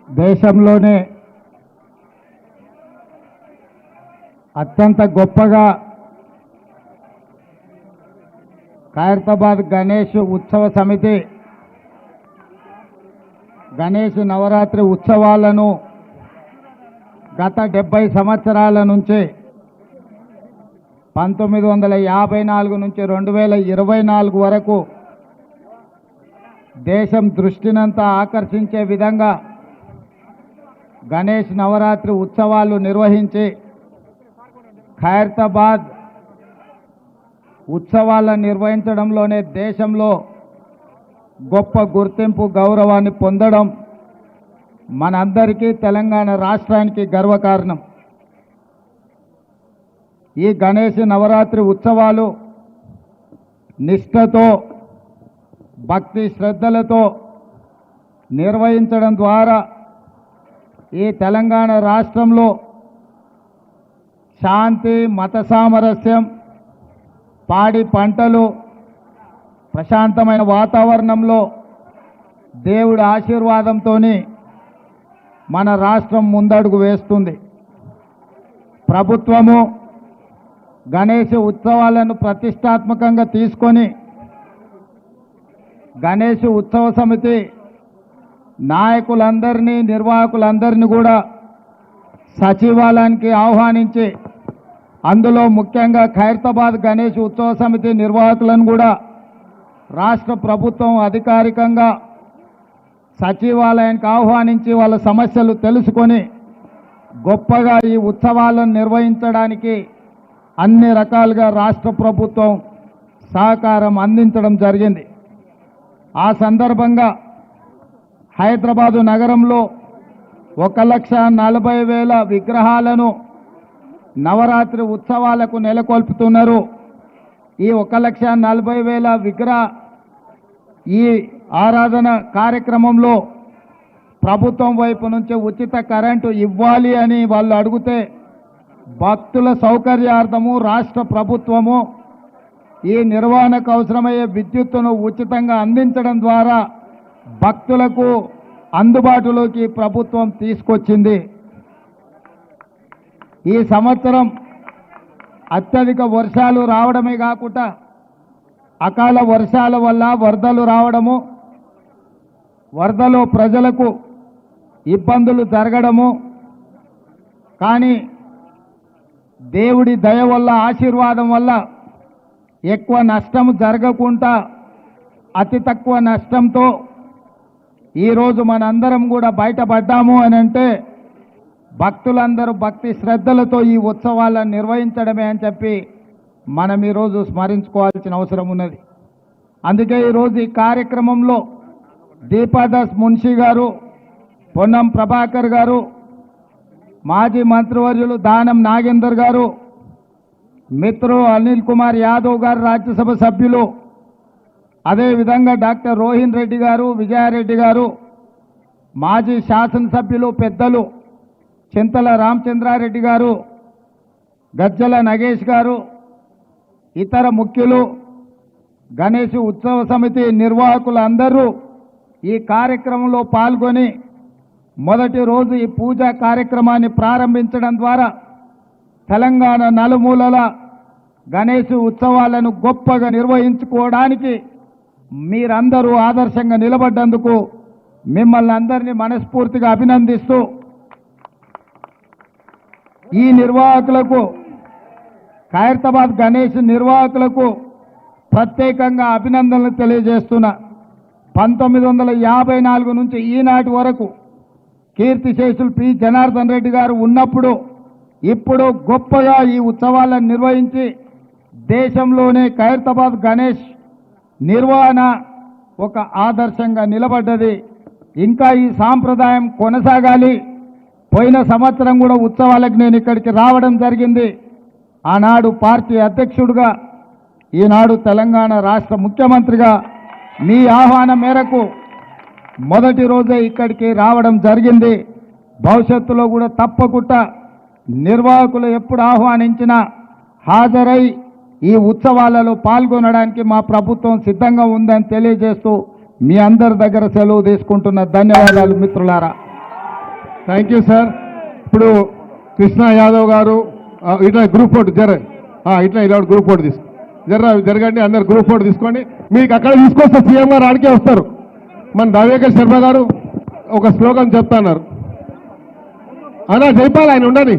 దేశంలోనే అత్యంత గొప్పగా ఖైరతాబాద్ గణేష్ ఉత్సవ సమితి గణేష్ నవరాత్రి ఉత్సవాలను గత 70 సంవత్సరాల నుంచి 1954 నుంచి 2024 వరకు దేశం దృష్టినంతా ఆకర్షించే విధంగా గణేష్ నవరాత్రి ఉత్సవాలు నిర్వహించి ఖైరతాబాద్ ఉత్సవాలను నిర్వహించడంలోనే దేశంలో గొప్ప గుర్తింపు గౌరవాన్ని పొందడం మనందరికీ తెలంగాణ రాష్ట్రానికి గర్వకారణం. ఈ గణేష్ నవరాత్రి ఉత్సవాలు నిష్ఠతో భక్తి శ్రద్ధలతో నిర్వహించడం ద్వారా ఈ తెలంగాణ రాష్ట్రంలో శాంతి మత సామరస్యం పాడి పంటలు ప్రశాంతమైన వాతావరణంలో దేవుడి ఆశీర్వాదంతో మన రాష్ట్రం ముందడుగు వేస్తుంది. ప్రభుత్వము గణేష్ ఉత్సవాలను ప్రతిష్టాత్మకంగా తీసుకొని గణేష్ ఉత్సవ సమితి నాయకులందరినీ నిర్వాహకులందరినీ కూడా సచివాలయానికి ఆహ్వానించి అందులో ముఖ్యంగా ఖైరతాబాద్ గణేష్ ఉత్సవ సమితి నిర్వాహకులను కూడా రాష్ట్ర ప్రభుత్వం అధికారికంగా సచివాలయానికి ఆహ్వానించి వాళ్ళ సమస్యలు తెలుసుకొని గొప్పగా ఈ ఉత్సవాలను నిర్వహించడానికి అన్ని రకాలుగా రాష్ట్ర ప్రభుత్వం సహకారం అందించడం జరిగింది. ఆ సందర్భంగా హైదరాబాదు నగరంలో 1,40,000 విగ్రహాలను నవరాత్రి ఉత్సవాలకు నెలకొల్పుతున్నారు. ఈ 1,40,000 విగ్రహ ఈ ఆరాధన కార్యక్రమంలో ప్రభుత్వం వైపు నుంచి ఉచిత కరెంటు ఇవ్వాలి అని వాళ్ళు అడిగితే భక్తుల సౌకర్యార్థము రాష్ట్ర ప్రభుత్వము ఈ నిర్వహణకు అవసరమయ్యే విద్యుత్తును ఉచితంగా అందించడం ద్వారా భక్తులకు అందుబాటులోకి ప్రభుత్వం తీసుకొచ్చింది. ఈ సంవత్సరం అత్యధిక వర్షాలు రావడమే కాకుండా అకాల వర్షాల వల్ల వరదలు రావడము, వరదలో ప్రజలకు ఇబ్బందులు జరగడము, కానీ దేవుడి దయ వల్ల ఆశీర్వాదం వల్ల ఎక్కువ నష్టం జరగకుండా అతి తక్కువ నష్టంతో ఈరోజు మనందరం కూడా బయటపడ్డాము అని అంటే భక్తులందరూ భక్తి శ్రద్ధలతో ఈ ఉత్సవాలను నిర్వహించడమే అని చెప్పి మనం ఈరోజు స్మరించుకోవాల్సిన అవసరం ఉన్నది. అందుకే ఈరోజు ఈ కార్యక్రమంలో దీపాదాస్ మున్షి గారు, పొన్నం ప్రభాకర్ గారు, మాజీ మంత్రివర్యులు దానం నాగేందర్ గారు, మిత్రులు అనిల్ కుమార్ యాదవ్ గారు రాజ్యసభ సభ్యులు, అదేవిధంగా డాక్టర్ రోహిన్ రెడ్డి గారు, విజయారెడ్డి గారు, మాజీ శాసనసభ్యులు పెద్దలు చింతల రామచంద్రారెడ్డి గారు, గజ్జల నగేష్ గారు, ఇతర ముఖ్యులు, గణేష్ ఉత్సవ సమితి నిర్వాహకులు అందరూ ఈ కార్యక్రమంలో పాల్గొని మొదటి రోజు ఈ పూజా కార్యక్రమాన్ని ప్రారంభించడం ద్వారా తెలంగాణ నలుమూలల గణేష్ ఉత్సవాలను గొప్పగా నిర్వహించుకోవడానికి మీరందరూ ఆదర్శంగా నిలబడ్డందుకు మిమ్మల్ని అందరినీ మనస్ఫూర్తిగా అభినందిస్తూ ఈ నిర్వాహకులకు, ఖైరతాబాద్ గణేష్ నిర్వాహకులకు ప్రత్యేకంగా అభినందనలు తెలియజేస్తున్నా. 1954 నుంచి ఈనాటి వరకు కీర్తిశేషులు పి జనార్దన్ రెడ్డి గారు ఉన్నప్పుడు ఇప్పుడు గొప్పగా ఈ ఉత్సవాలను నిర్వహించి దేశంలోనే ఖైరతాబాద్ గణేష్ నిర్వహణ ఒక ఆదర్శంగా నిలబడ్డది. ఇంకా ఈ సాంప్రదాయం కొనసాగాలి. పోయిన సంవత్సరం కూడా ఉత్సవాలకు నేను ఇక్కడికి రావడం జరిగింది. ఆనాడు పార్టీ అధ్యక్షుడిగా, ఈనాడు తెలంగాణ రాష్ట్ర ముఖ్యమంత్రిగా మీ ఆహ్వానం మేరకు మొదటి రోజే ఇక్కడికి రావడం జరిగింది. భవిష్యత్తులో కూడా తప్పకుండా నిర్వాహకులు ఎప్పుడు ఆహ్వానించినా హాజరై ఈ ఉత్సవాలలో పాల్గొనడానికి మా ప్రభుత్వం సిద్ధంగా ఉందని తెలియజేస్తూ మీ అందరి దగ్గర సెలవు తీసుకుంటున్న ధన్యవాదాలు మిత్రులారా. Thank you sir. ఇప్పుడు కృష్ణ యాదవ్ గారు ఇట్లా గ్రూప్ ఫోటో ఇట్లా ఇలా గ్రూప్ ఫోటో తీసుకో జరగండి. అందరు గ్రూప్ ఫోటో తీసుకోండి. మీకు అక్కడ తీసుకొస్తే సీఎం గారు ఆడికే వస్తారు. మన దావేకర్ శర్మ గారు ఒక శ్లోకం చెప్తున్నారు. అన్నా జైపాల్ ఆయన ఉండని